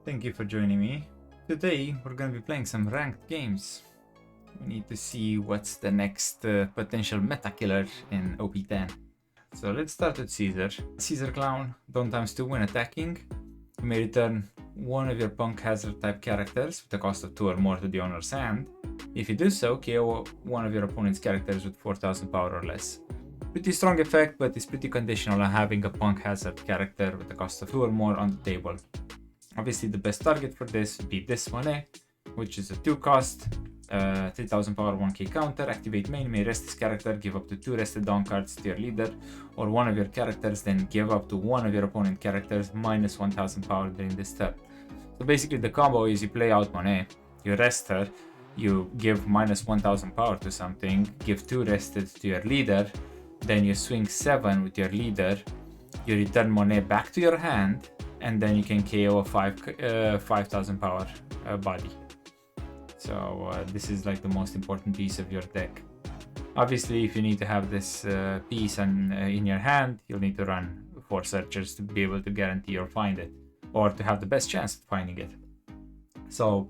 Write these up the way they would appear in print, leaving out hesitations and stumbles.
Thank you for joining me. Today we're going to be playing some ranked games. We need to see what's the next potential meta killer in OP10. So let's start with Caesar. Caesar Clown, don't ×2 when attacking. You may return one of your punk hazard type characters with a cost of 2 or more to the owner's hand. If you do so, KO one of your opponent's characters with 4000 power or less. Pretty strong effect, but it's pretty conditional on having a punk hazard character with a cost of 2 or more on the table. Obviously, the best target for this would be this one, which is a 2 cost, 3000 power 1k counter. Activate main, may rest this character, give up to 2 rested down cards to your leader or one of your characters, then give up to one of your opponent characters minus 1000 power during this turn. So basically the combo is you play out Monet, you rest her, you give minus 1000 power to something, give 2 rested to your leader, then you swing 7 with your leader, you return Monet back to your hand, and then you can KO a 5000 power body. So this is like the most important piece of your deck. Obviously, if you need to have this piece in your hand, you'll need to run 4 searchers to be able to guarantee or find it, or to have the best chance of finding it. So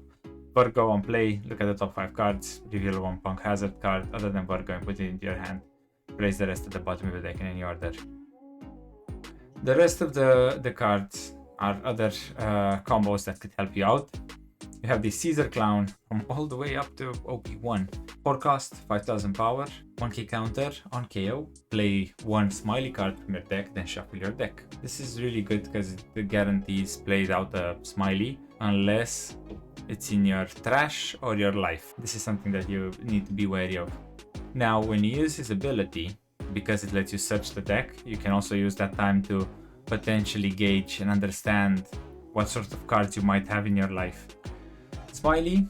Virgo on play, look at the top 5 cards, reveal 1 punk hazard card other than Virgo and put it into your hand. Place the rest at the bottom of the deck in any order. The rest of the cards are other combos that could help you out. You have the Caesar Clown from all the way up to OP1. 4 cost, 5000 power, 1k counter on KO. Play 1 smiley card from your deck, then shuffle your deck. This is really good because it guarantees plays out a smiley unless it's in your trash or your life. This is something that you need to be wary of. Now, when you use his ability, because it lets you search the deck, you can also use that time to potentially gauge and understand what sort of cards you might have in your life. Smiley,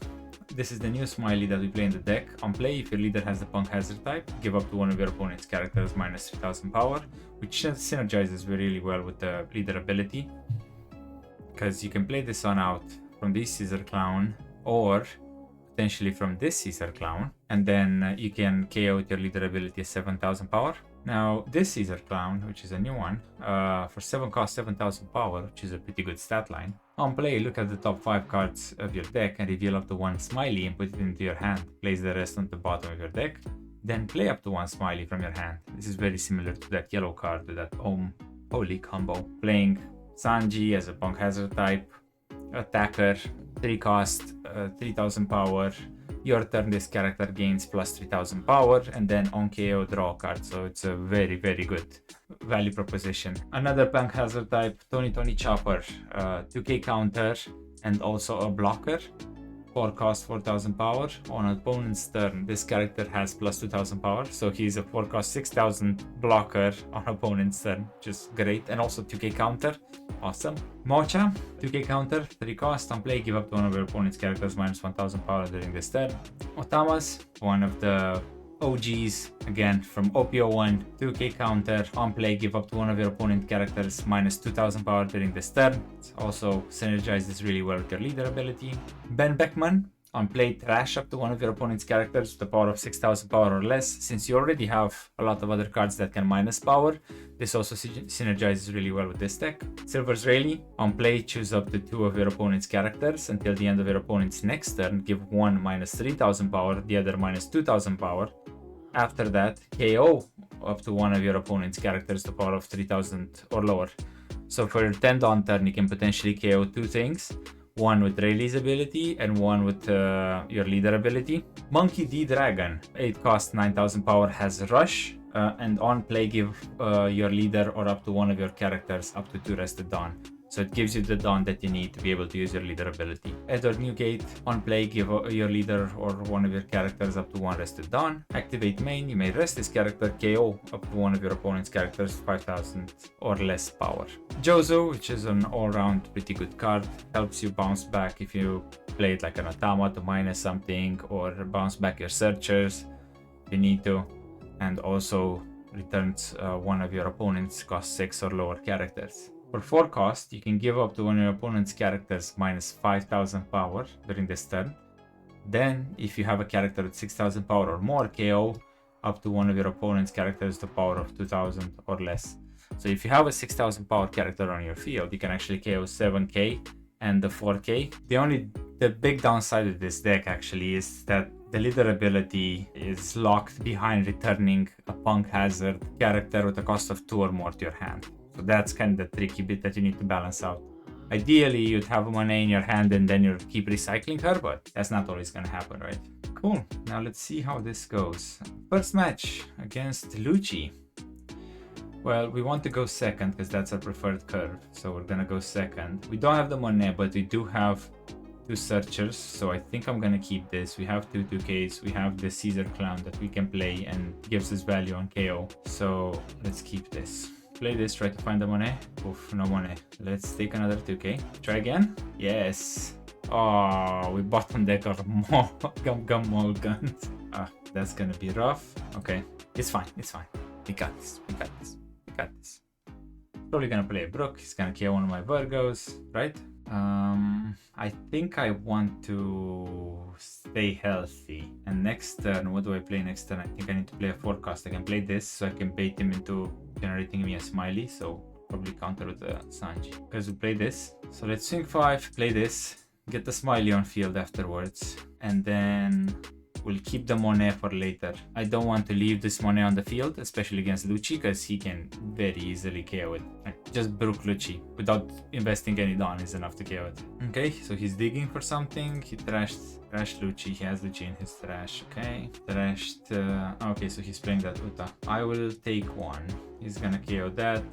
this is the new smiley that we play in the deck. On play, if your leader has the punk hazard type, give up to one of your opponent's characters minus 3000 power, which synergizes really well with the leader ability, because you can play this one out from this Caesar Clown or potentially from this Caesar Clown, and then you can KO with your leader ability at 7000 power. Now this Caesar Clown, which is a new one, for 7 cost 7000 power, which is a pretty good stat line. On play, look at the top 5 cards of your deck and reveal up to 1 smiley and put it into your hand. Place the rest on the bottom of your deck, then play up to 1 smiley from your hand. This is very similar to that yellow card with that Holy combo. Playing Sanji as a punk hazard type, attacker, 3 cost, 3000 power. Your turn, this character gains plus 3000 power, and then on KO draw a card. So it's a very, very good value proposition. Another punk hazard type, Tony Chopper, 2k counter and also a blocker. 4 cost 4000 power. On opponent's turn, this character has plus 2000 power, so he's a 4 cost 6000 blocker on opponent's turn, which is great, and also 2k counter. Awesome. Mocha, 2k counter, 3 cost. On play, give up to one of your opponent's characters minus 1000 power during this turn. Otamas, one of the OGs, again from OP10, 2k counter. On play, give up to one of your opponent characters minus 2000 power during this turn. It also synergizes really well with your leader ability. Ben Beckman, on play, trash up to one of your opponent's characters with a power of 6000 power or less. Since you already have a lot of other cards that can minus power, this also synergizes really well with this deck. Silver's Rayleigh, on play, choose up to 2 of your opponent's characters. Until the end of your opponent's next turn, give one minus 3000 power, the other minus 2000 power. After that, KO up to one of your opponent's characters to power of 3000 or lower. So for your 10 dawn turn, you can potentially KO 2 things. One with Rayleigh's ability and one with your leader ability. Monkey D Dragon, 8 cost 9000 power, has Rush, and on play give your leader or up to one of your characters up to 2 rested dawn. So it gives you the dawn that you need to be able to use your leader ability. Edward Newgate, on play, give your leader or one of your characters up to 1 rested dawn. Activate main, you may rest this character, KO up to one of your opponent's characters 5000 or less power. Jozo, which is an all-round pretty good card, helps you bounce back if you play it like an Atama to minus something, or bounce back your searchers if you need to, and also returns one of your opponent's cost 6 or lower characters. For 4 cost, you can give up to one of your opponent's characters minus 5000 power during this turn. Then, if you have a character with 6000 power or more, KO up to one of your opponent's characters to power of 2000 or less. So if you have a 6000 power character on your field, you can actually KO 7k and the 4K. The big downside of this deck actually is that the leader ability is locked behind returning a punk hazard character with a cost of 2 or more to your hand. So that's kind of the tricky bit that you need to balance out. Ideally, you'd have Monet in your hand and then you'll keep recycling her, but that's not always gonna happen, right? Cool, now let's see how this goes. First match against Lucci. Well, we want to go second because that's our preferred curve, so we're gonna go second. We don't have the Monet, but we do have 2 searchers, so I think I'm gonna keep this. We have 2 2Ks, we have the Caesar Clown that we can play and gives us value on KO, so let's keep this. Play this, try to find the Monet. Oof, no Monet. Let's take another 2K. Try again? Yes. Oh, we bottom deck our gum mulligans. Ah, that's gonna be rough. Okay, it's fine, it's fine. We got this, we got this, we got this. Probably gonna play a Brook. He's gonna kill one of my Virgos, right? I think I want to stay healthy. And next turn, what do I play next turn? I think I need to play a forecast. I can play this so I can bait him into generating me a smiley. So probably counter with the Sanji. Because we play this. So let's swing 5, play this, get the smiley on field afterwards. And then we'll keep the Monet for later. I don't want to leave this Monet on the field, especially against Lucci, because he can very easily KO it. Just Brook Lucci without investing any Dawn is enough to KO it. Okay, so he's digging for something. He trashed Lucci. He has Lucci in his trash. Okay, trashed. Okay, so he's playing that Uta. I will take one. He's gonna KO that.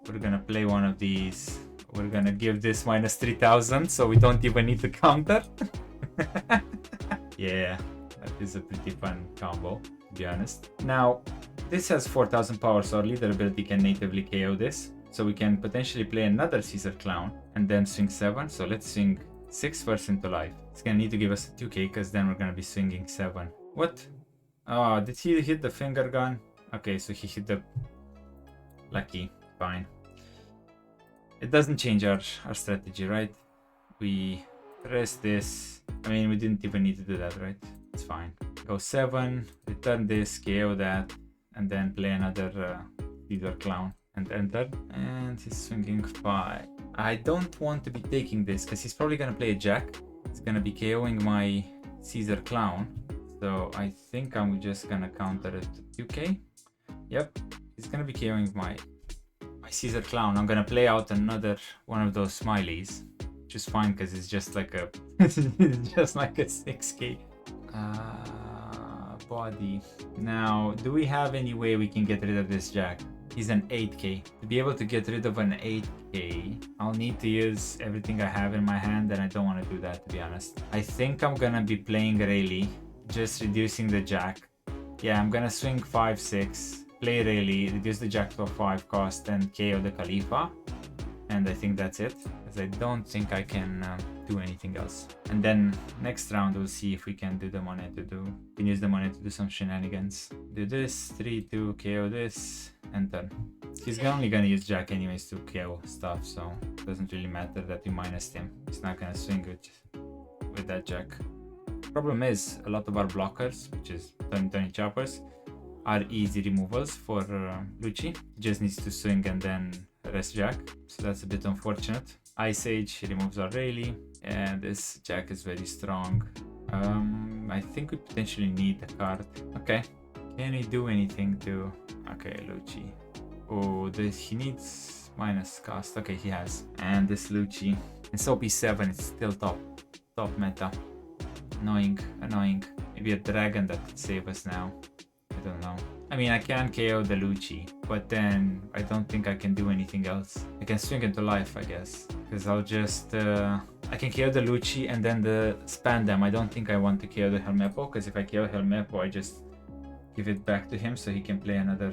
We're gonna play one of these. We're gonna give this minus 3000, so we don't even need to counter. Yeah. That is a pretty fun combo, to be honest. Now, this has 4000 power, so our leader ability can natively KO this. So we can potentially play another Caesar Clown and then swing 7. So let's swing 6 first into life. It's gonna need to give us a 2K because then we're gonna be swinging 7. What? Oh, did he hit the finger gun? Okay, so he hit the... Lucky. Fine. It doesn't change our strategy, right? We rest this. I mean, we didn't even need to do that, right? It's fine. Go 7, return this, KO that, and then play another leader clown and enter. And he's swinging 5. I don't want to be taking this because he's probably gonna play a jack. He's gonna be KOing my Caesar Clown. So I think I'm just gonna counter it to 2K. Yep, he's gonna be KOing my Caesar Clown. I'm gonna play out another one of those smileys, which is fine because it's just like a just like a 6K. Body. Now, do we have any way we can get rid of this jack? He's an 8K. To be able to get rid of an 8K, I'll need to use everything I have in my hand, and I don't want to do that, to be honest. I think I'm gonna be playing Rayleigh, just reducing the jack. Yeah, I'm gonna swing 5, 6, play Rayleigh, reduce the jack to a 5 cost, and KO the Khalifa. And I think that's it, because I don't think I can do anything else. And then next round we'll see if we can do the Monet to do. We can use the Monet to do some shenanigans. Do this, 3, 2, KO this, enter. He's only gonna use Jack anyways to KO stuff, so it doesn't really matter that we minus him. He's not gonna swing with that Jack. Problem is, a lot of our blockers, which is 20 choppers, are easy removals for Lucci. He just needs to swing and then rest Jack, so that's a bit unfortunate. Ice Age removes our Rayleigh, and this Jack is very strong. I think we potentially need a card. Okay, can we do anything to... Okay, Lucci. Oh, he needs minus cost. Okay, he has. And this Lucci. It's OP7, it's still top meta. Annoying. Maybe a dragon that could save us now. I don't know. I mean, I can KO the Lucci, but then I don't think I can do anything else. I can swing into life, I guess, because I'll just... I can KO the Lucci and then span them. I don't think I want to KO the Helmeppo, because if I KO Helmeppo, I just give it back to him so he can play another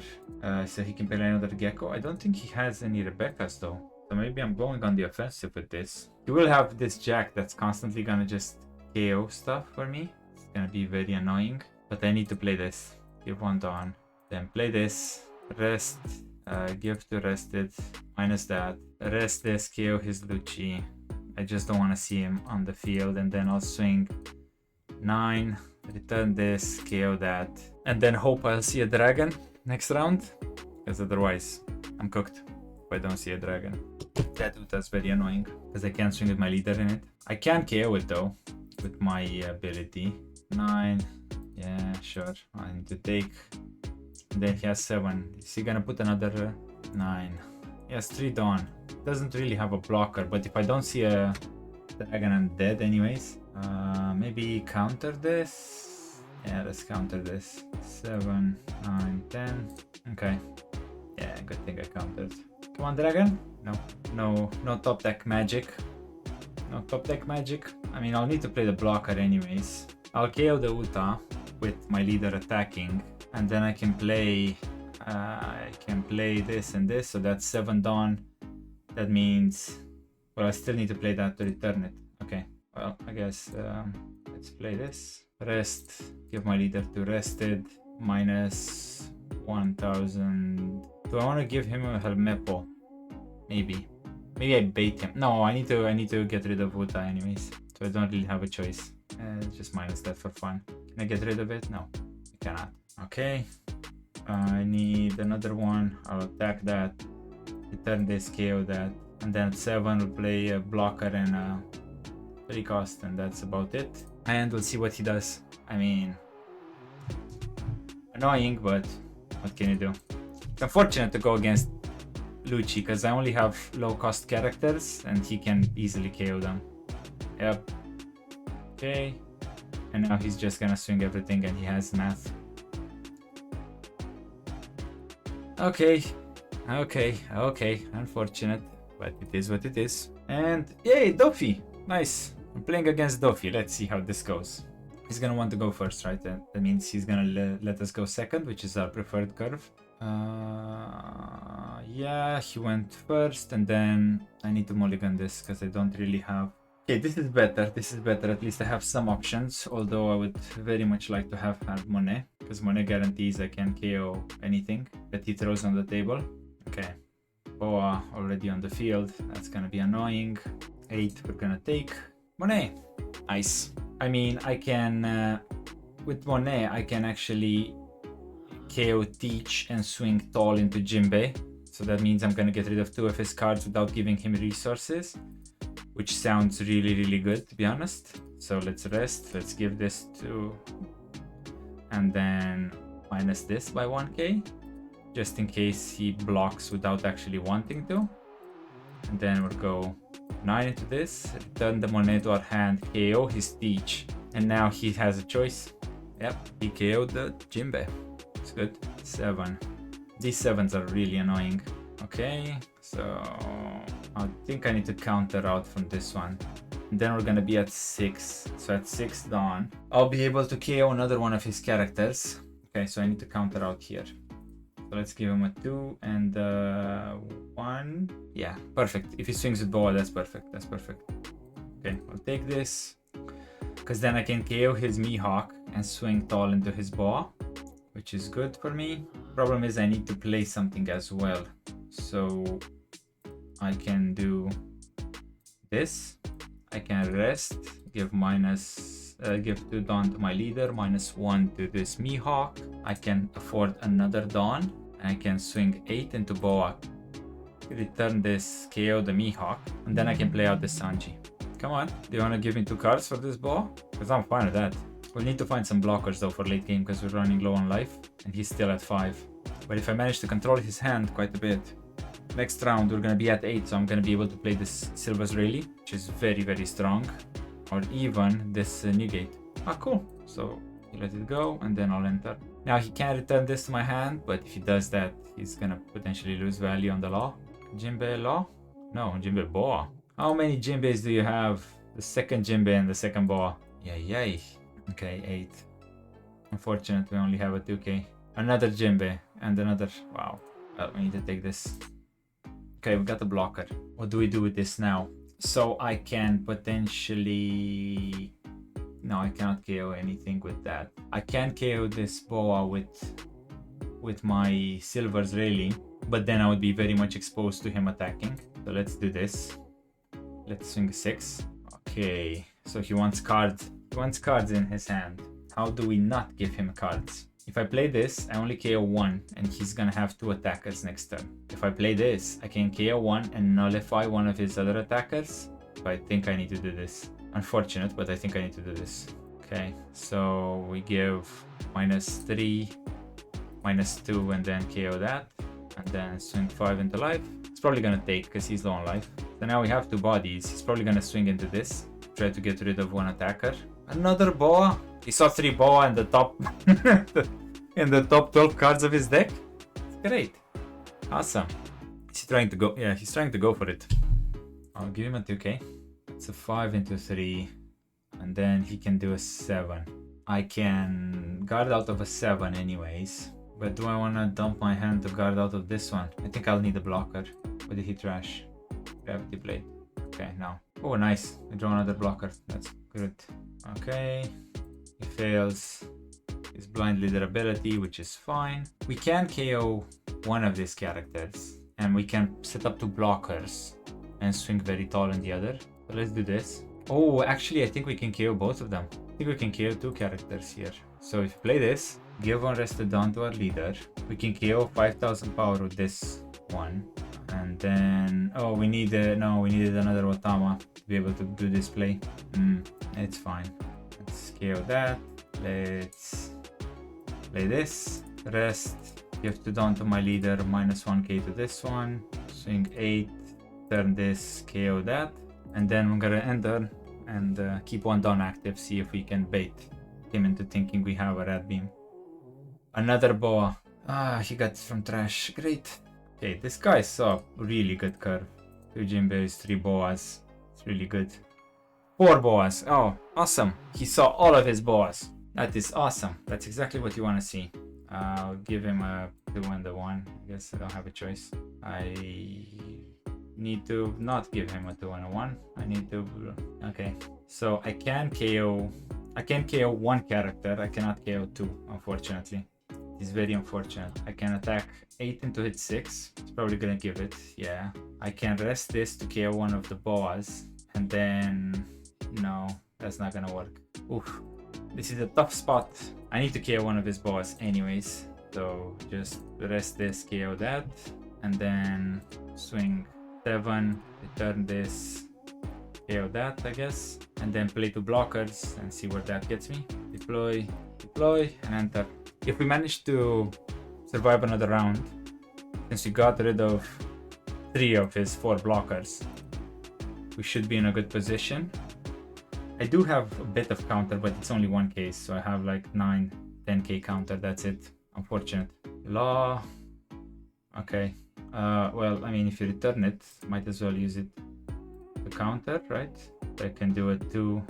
Gecko. I don't think he has any Rebecca's though, so maybe I'm going on the offensive with this. He will have this Jack that's constantly gonna just KO stuff for me. It's gonna be very annoying, but I need to play this. Give one Dawn. Then play this, rest, give to rest it, minus that, rest this, KO his Lucci. I just don't want to see him on the field, and then I'll swing 9, return this, KO that, and then hope I'll see a dragon next round, because otherwise I'm cooked. if I don't see a dragon. That Uta's very annoying because I can't swing with my leader in it. I can KO it though with my ability. 9. Yeah, sure. I need to take. And then he has 7. Is he gonna put another 9? He has 3 Dawn. Doesn't really have a blocker, but if I don't see a dragon, I'm dead anyways. Maybe counter this. Yeah, let's counter this. 7, 9, 10. Okay. Yeah, good thing I countered. Come on, dragon. No top deck magic. No top deck magic. I mean, I'll need to play the blocker anyways. I'll KO the Uta with my leader attacking, and then I can play this and this, so that's 7 Dawn. That means, well, I still need to play that to return it. Okay, well, I guess let's play this. Rest, give my leader to rested, minus 1000. Do I want to give him a Helmepo? Maybe I bait him. No, I need to get rid of Uta anyways, so I don't really have a choice. Just minus that for fun. Can I get rid of it? No, I cannot. Okay, I need another one. I'll attack that, return this, KO that, and then at 7 we'll play a blocker and a 3 cost, and that's about it. And we'll see what he does. I mean, annoying, but what can you do? It's unfortunate to go against Lucci because I only have low cost characters and he can easily KO them. Yep. Okay. And now he's just gonna swing everything and he has math. Okay. Unfortunate, but it is what it is. And yay, Doffy! Nice. I'm playing against Doffy. Let's see how this goes. He's gonna want to go first, right? That means he's gonna let us go second, which is our preferred curve. Yeah, he went first, and then I need to mulligan this because I don't really have. Okay, this is better. At least I have some options, although I would very much like to have Monet, because Monet guarantees I can KO anything that he throws on the table. Okay, Boa already on the field. That's gonna be annoying. 8, we're gonna take Monet. Nice. I mean, I can with Monet I can actually KO Teach and swing Tall into Jinbei. So that means I'm gonna get rid of 2 of his cards without giving him resources, which sounds really good, to be honest. So let's rest. Let's give this to, and then minus this by 1k, just in case he blocks without actually wanting to. And then we'll go 9 into this, return the Monet to our hand, KO his Teach, and now he has a choice. Yep, he KO'd the Jinbei. It's good. 7. These 7s are really annoying. Okay, so I think I need to counter out from this one. And then we're gonna be at 6. So at 6 Dawn, I'll be able to KO another one of his characters. Okay, so I need to counter out here. So let's give him a 2 and 1. Yeah, perfect. If he swings with Boa, that's perfect. That's perfect. Okay, I'll take this, because then I can KO his Mihawk and swing Tall into his Boa, which is good for me. Problem is I need to play something as well. So I can do this. I can rest, give 2 Dawn to my leader, minus 1 to this Mihawk. I can afford another Dawn, and I can swing 8 into Boa, return this, KO the Mihawk, and then I can play out the Sanji. Come on, do you want to give me 2 cards for this Boa? Because I'm fine with that. We'll need to find some blockers though for late game because we're running low on life, and he's still at 5. But if I manage to control his hand quite a bit, next round we're gonna be at 8, so I'm gonna be able to play this Silver's Rayleigh, which is very strong, or even this Negate. Ah, cool. So you let it go, and then I'll enter. Now he can return this to my hand, but if he does that, he's gonna potentially lose value on the Law. Jinbei Law? No, Jinbei Boa. How many Jinbeis do you have? The second Jinbei and the second Boa. Yay. Okay, 8. Unfortunately, we only have a 2k. Another Jinbei and another. Wow. Well, we need to take this. Okay, we got the blocker. What do we do with this now? So I can potentially. No, I cannot KO anything with that. I can KO this Boa with my Silver's Rayleigh, but then I would be very much exposed to him attacking. So let's do this. Let's swing 6. Okay, so he wants cards. He wants cards in his hand. How do we not give him cards? If I play this, I only KO 1 and he's gonna have 2 attackers next turn. If I play this, I can KO 1 and nullify one of his other attackers. So I think I need to do this. Unfortunate, but I think I need to do this. Okay, so we give -3, -2, and then KO that. And then swing 5 into life. It's probably gonna take because he's low on life. So now we have 2 bodies. He's probably gonna swing into this. Try to get rid of 1 attacker. Another boa. He saw 3 boa in the top in the top 12 cards of his deck. It's great. Awesome. Is he trying to go? Yeah, he's trying to go for it. I'll give him a 2k. It's a 5 into 3. And then he can do a 7. I can guard out of a 7 anyways. But do I want to dump my hand to guard out of this one? I think I'll need a blocker. What did he trash? Gravity Blade. Okay, now. Oh, nice. I draw another blocker. That's good. Okay. He fails his blind leader ability, which is fine. We can KO one of these characters. And we can set up 2 blockers and swing very tall in the other. So let's do this. Oh, actually, I think we can KO both of them. I think we can KO 2 characters here. So if you play this, give 1 rested down to our leader. We can KO 5000 power with this one. And then, oh, we needed another Otama to be able to do this play. It's fine. Let's KO that. Let's play this. Rest. Give 2 down to my leader, -1k to this one. Swing 8. Turn this, KO that. And then we're gonna enter and keep 1 down active, see if we can bait him into thinking we have a red beam. Another boa. Ah, he got from trash. Great. Okay, this guy saw a really good curve. 2 Jinbeis, 3 boas. It's really good. 4 boas. Oh, awesome. He saw all of his boas. That is awesome. That's exactly what you want to see. I'll give him a 2 and a 1. I guess I don't have a choice. I need to not give him a 2 and a 1. I need to... Okay. So I can KO 1 character. I cannot KO 2, unfortunately. It's very unfortunate. I can attack 8 into hit 6. It's probably gonna give it. Yeah. I can rest this to KO one of the boas. And then... No, that's not gonna work. Oof. This is a tough spot. I need to KO one of his boas anyways. So just rest this, KO that. And then swing 7, return this, KO that, I guess. And then play 2 blockers and see where that gets me. Deploy, deploy, and enter. If we manage to survive another round, since we got rid of 3 of his 4 blockers, we should be in a good position. I do have a bit of counter, but it's only 1 case, so I have like 9, 10k counter, that's it. Unfortunate. Law. Okay. Well, I mean, if you return it, might as well use it to counter, right? I can do a 2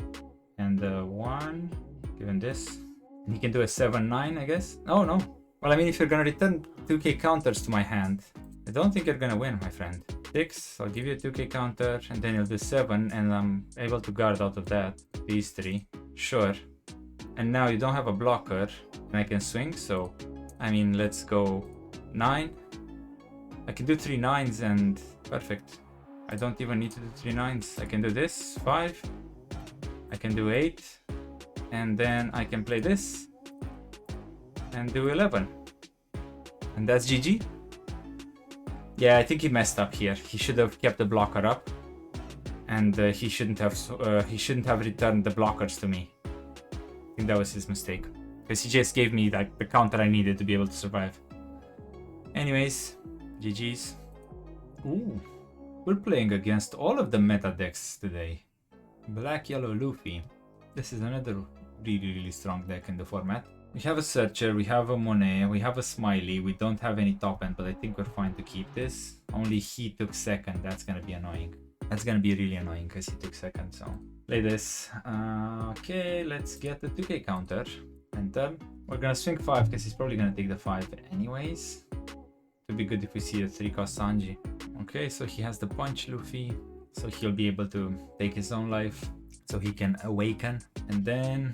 and a 1, given this. And he can do a 7-9, I guess. Oh, no. Well, I mean, if you're gonna return 2k counters to my hand, I don't think you're gonna win, my friend. 6, I'll give you a 2k counter, and then you'll do 7, and I'm able to guard out of that. These 3. Sure. And now you don't have a blocker, and I can swing, so... I mean, let's go 9. I can do 3 9s and perfect. I don't even need to do 3 9s. I can do this, 5. I can do 8. And then I can play this. And do 11. And that's GG. Yeah, I think he messed up here. He should have kept the blocker up. And he shouldn't have returned the blockers to me. I think that was his mistake. Because he just gave me like the counter I needed to be able to survive. Anyways, GG's. Ooh, we're playing against all of the meta decks today. Black, yellow, Luffy. This is another really strong deck in the format. We have a Searcher, we have a Monet, we have a Smiley. We don't have any top end, but I think we're fine to keep this. Only he took second. That's gonna be annoying. That's gonna be really annoying because he took second, so... Play this. Okay, let's get the 2k counter. Enter. We're gonna swing 5 because he's probably gonna take the 5 anyways. It would be good if we see a 3-cost Sanji. Okay, so he has the punch Luffy. So he'll be able to take his own life. So he can awaken. And then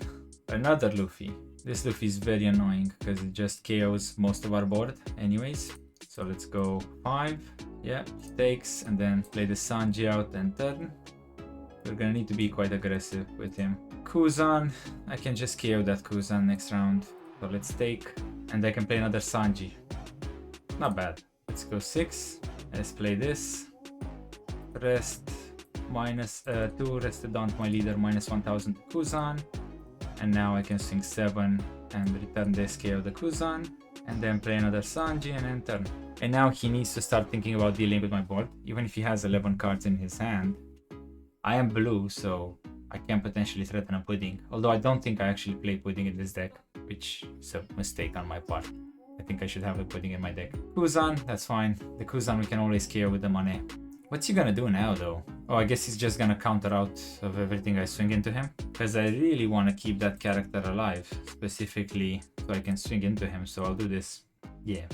another Luffy. This Luffy is very annoying because it just KOs most of our board anyways. So let's go 5. Yeah, he takes and then play the Sanji out and turn. We're gonna need to be quite aggressive with him. Kuzan, I can just KO that Kuzan next round. So let's take And I can play another Sanji. Not bad. Let's go 6. Let's play this. Rest minus 2, rested down to my leader, minus 1000 to Kuzan. And now I can swing 7 and return the SK of the Kuzan. And then play another Sanji and end turn. And now he needs to start thinking about dealing with my board. Even if he has 11 cards in his hand. I am blue, so I can potentially threaten a Pudding. Although I don't think I actually play Pudding in this deck, which is a mistake on my part. I think I should have a Pudding in my deck. Kuzan, that's fine. The Kuzan we can always KO with the money. What's he gonna do now though? Oh, I guess he's just gonna counter out of everything I swing into him. Because I really want to keep that character alive. Specifically so I can swing into him, so I'll do this. Yeah,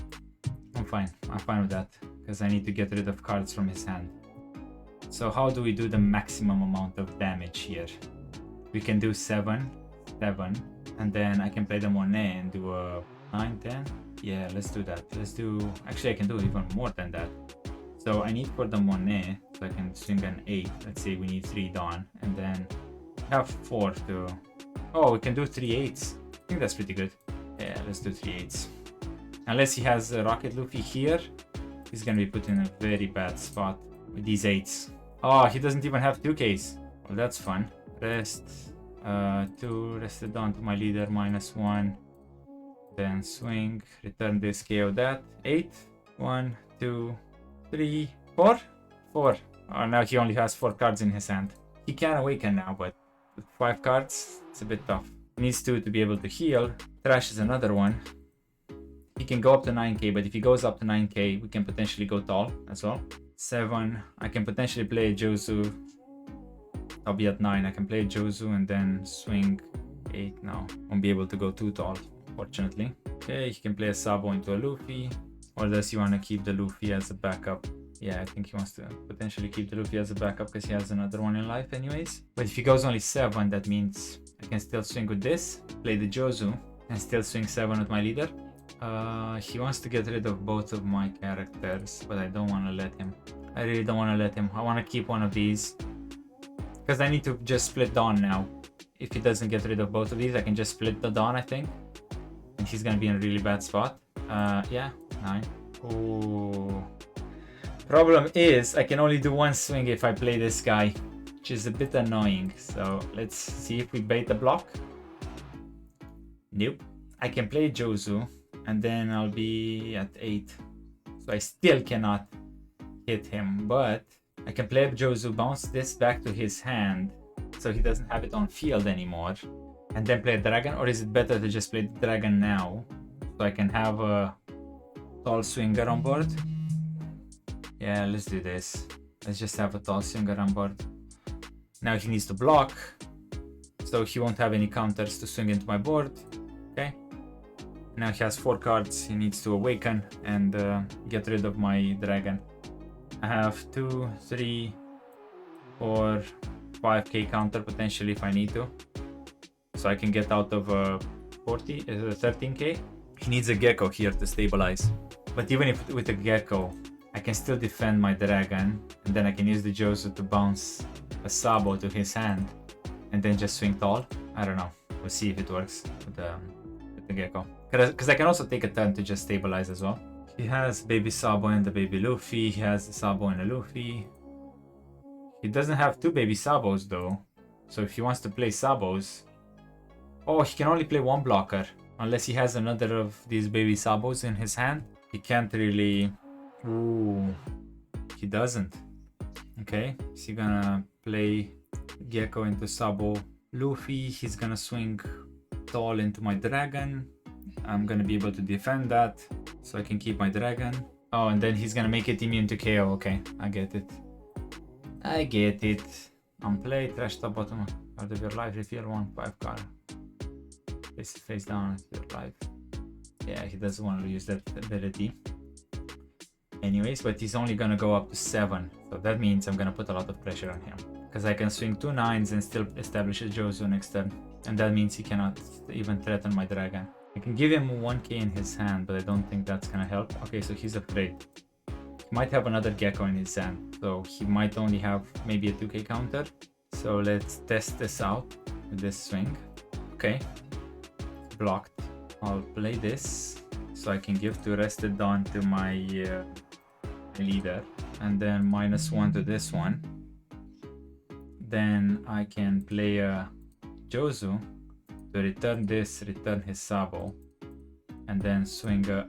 I'm fine with that. Because I need to get rid of cards from his hand. So how do we do the maximum amount of damage here? We can do 7, 7. And then I can play the Monet and do a 9, 10. Yeah, let's do that. Let's do... Actually, I can do even more than that. So I need for the Monet, so I can swing an 8. Let's say we need 3 Dawn. And then have 4 to... Oh, we can do 3 8s. I think that's pretty good. Yeah, let's do 3 8s. Unless he has a Rocket Luffy here, he's gonna be put in a very bad spot with these 8s. Oh, he doesn't even have 2Ks. Well, that's fun. Rest 2, rested down to my leader, minus 1. Then swing, return this KO that. 8, 1, 2, 3, 4. 4. Oh, now he only has 4 cards in his hand. He can awaken now, but with 5 cards, it's a bit tough. He needs 2 to be able to heal. Trash is another one. He can go up to 9k, but if he goes up to 9k, we can potentially go tall as well. 7. I can potentially play Jozu. I'll be at 9. I can play Jozu and then swing 8 now. Won't be able to go too tall, fortunately. Okay, he can play a Sabo into a Luffy. Or does he want to keep the Luffy as a backup? Yeah, I think he wants to potentially keep the Luffy as a backup because he has another one in life anyways. But if he goes only 7, that means I can still swing with this, play the Jozu, and still swing 7 with my leader. He wants to get rid of both of my characters, but I don't want to let him. I really don't want to let him. I want to keep one of these. Because I need to just split Dawn now. If he doesn't get rid of both of these, I can just split the Dawn, I think. And he's gonna be in a really bad spot. Yeah, 9. Ooh. Problem is, I can only do one swing if I play this guy, which is a bit annoying. So let's see if we bait the block. Nope. I can play Jozu, and then I'll be at 8. So I still cannot hit him, but I can play Jozu, bounce this back to his hand, so he doesn't have it on field anymore, and then play a dragon. Or is it better to just play the dragon now, so I can have a tall swinger on board? Yeah, let's do this. Let's just have a tall swinger on board. Now he needs to block, so he won't have any counters to swing into my board. Okay. Now he has 4 cards. He needs to awaken and get rid of my dragon. I have 2, 3, 4, 5k counter potentially if I need to. So I can get out of 13k. He needs a gecko here to stabilize. But even if with a gecko, I can still defend my dragon. And then I can use the Jozu to bounce a Sabo to his hand. And then just swing tall. I don't know. We'll see if it works with the gecko. Because I can also take a turn to just stabilize as well. He has baby Sabo and the baby Luffy. He has the Sabo and a Luffy. He doesn't have 2 baby Sabos though. So if he wants to play Sabos... Oh, he can only play 1 blocker. Unless he has another of these baby Sabos in his hand. He can't really... Ooh. He doesn't. Okay. Is he gonna play Gecko into Sabo Luffy? He's gonna swing tall into my dragon. I'm gonna be able to defend that, so I can keep my dragon. Oh, and then he's gonna make it immune to KO. Okay, I get it. I get it. On play, trash top bottom part of your life, reveal 1 5 card. Place it face down at your life. Yeah, he doesn't want to use that ability. Anyways, but he's only gonna go up to 7. So that means I'm gonna put a lot of pressure on him. Because I can swing 2 9s and still establish a Jozu next turn. And that means he cannot even threaten my dragon. I can give him 1k in his hand, but I don't think that's gonna help. Okay, so he's afraid. He might have another gecko in his hand, so he might only have maybe a 2k counter. So let's test this out with this swing. Okay, blocked. I'll play this. So I can give 2 rested Dawn to my leader, and then -1 to this one. Then I can play a Jozu to return this, return his Sabo, and then swing a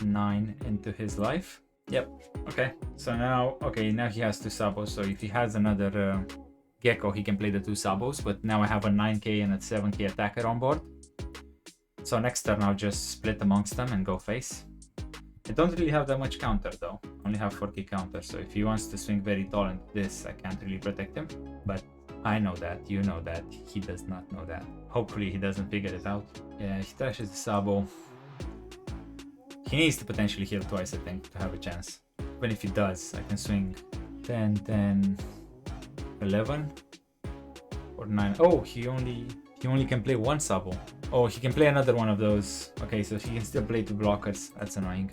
9 into his life. Yep, okay. So now, okay, now he has 2 Sabos, so if he has another Gecko, he can play the 2 Sabos, but now I have a 9k and a 7k attacker on board. So next turn I'll just split amongst them and go face. I don't really have that much counter though. I only have 4k counter, so if he wants to swing very tall into this, I can't really protect him. But I know that, you know that, he does not know that. Hopefully he doesn't figure it out. Yeah, he trashes the Sabo. He needs to potentially heal twice, I think, to have a chance. Even if he does, I can swing 10, 10, 11, or 9. Oh, he only can play 1 Sabo. Oh, he can play another one of those. Okay, so he can still play 2 blockers. That's annoying.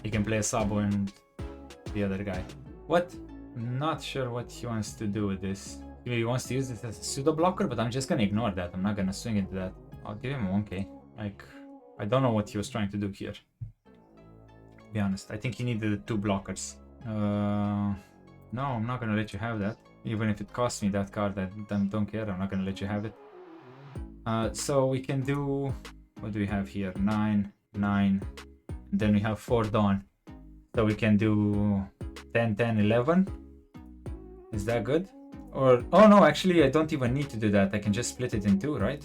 He can play a Sabo and the other guy. What? Not sure what he wants to do with this. Maybe he wants to use this as a pseudo blocker, but I'm just gonna ignore that. I'm not gonna swing into that. I'll give him 1k. Like, I don't know what he was trying to do here. To be honest, I think he needed 2 blockers. No, I'm not gonna let you have that. Even if it costs me that card, I don't care. I'm not gonna let you have it. So we can do, what do we have here? 9, 9, and then we have 4 Dawn. So we can do 10, 10, 11. Is that good? Or, oh no, actually I don't even need to do that. I can just split it in 2, right?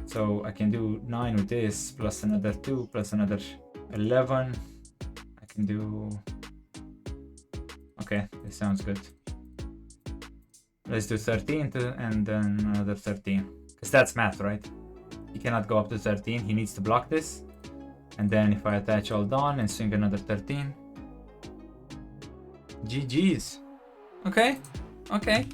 So I can do 9 with this, plus another 2, plus another 11. I can do, okay, this sounds good. Let's do 13 and then another 13. Because that's math, right? He cannot go up to 13. He needs to block this. And then if I attach all Dawn and swing another 13. GG's. Okay. Okay.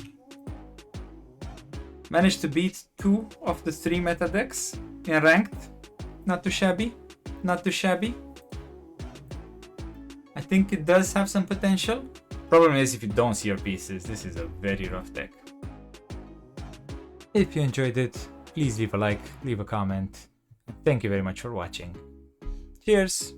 Managed to beat 2 of the 3 meta decks in ranked. Not too shabby. Not too shabby. I think it does have some potential. Problem is if you don't see your pieces, this is a very rough deck. If you enjoyed it, please leave a like, leave a comment. Thank you very much for watching. Cheers!